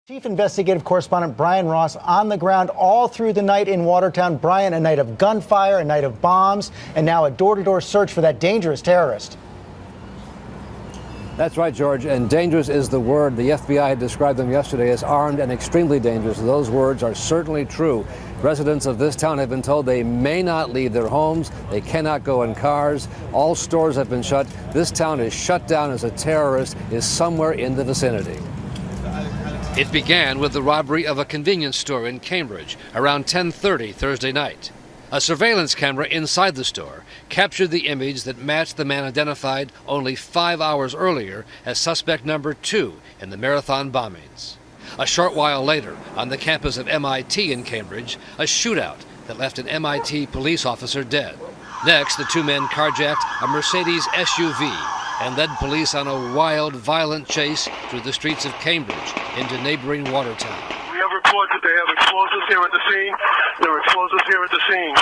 Chief Investigative Correspondent Brian Ross on the ground all through the night in Watertown. Brian, a night of gunfire, a night of bombs, and now a door-to-door search for that dangerous terrorist. That's right, George, and dangerous is the word. The FBI had described them yesterday as armed and extremely dangerous. Those words are certainly true. Residents of this town have been told they may not leave their homes. They cannot go in cars. All stores have been shut. This town is shut down as a terrorist is somewhere in the vicinity. It began with the robbery of a convenience store in Cambridge around 10:30 Thursday night. A surveillance camera inside the store captured the image that matched the man identified only 5 hours earlier as suspect number 2 in the marathon bombings. A short while later, on the campus of MIT in Cambridge, a shootout that left an MIT police officer dead. Next, the two men carjacked a Mercedes SUV and led police on a wild, violent chase through the streets of Cambridge into neighboring Watertown. We have reports that they have explosives here at the scene. There are explosives here at the scene.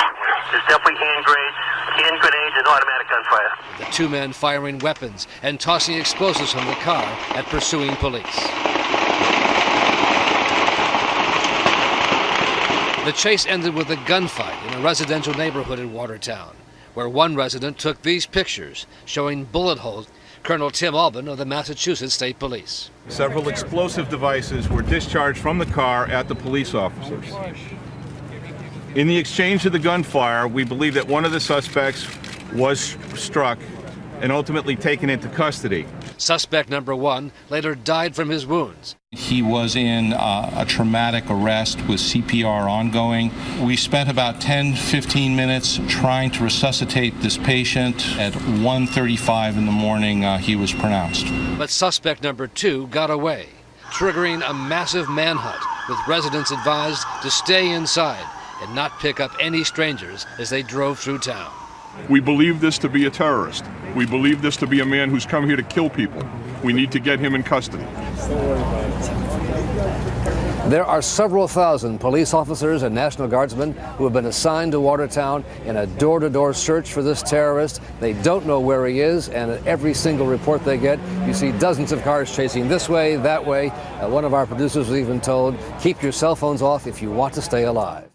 There's definitely hand grenades, and automatic gunfire. The two men firing weapons and tossing explosives from the car at pursuing police. The chase ended with a gunfight in a residential neighborhood in Watertown, where one resident took these pictures showing bullet holes. Colonel Tim Albin of the Massachusetts State Police. Several explosive devices were discharged from the car at the police officers. In the exchange of the gunfire, we believe that one of the suspects was struck and ultimately taken into custody. Suspect number 1 later died from his wounds. He was in a traumatic arrest with CPR ongoing. We spent about 10-15 minutes trying to resuscitate this patient. At 1:35 in the morning, he was pronounced. But suspect number 2 got away, triggering a massive manhunt, with residents advised to stay inside and not pick up any strangers as they drove through town. We believe this to be a terrorist. We believe this to be a man who's come here to kill people. We need to get him in custody. There are several thousand police officers and National Guardsmen who have been assigned to Watertown in a door-to-door search for this terrorist. They don't know where he is, and at every single report they get, you see dozens of cars chasing this way, that way. One of our producers was even told, keep your cell phones off if you want to stay alive.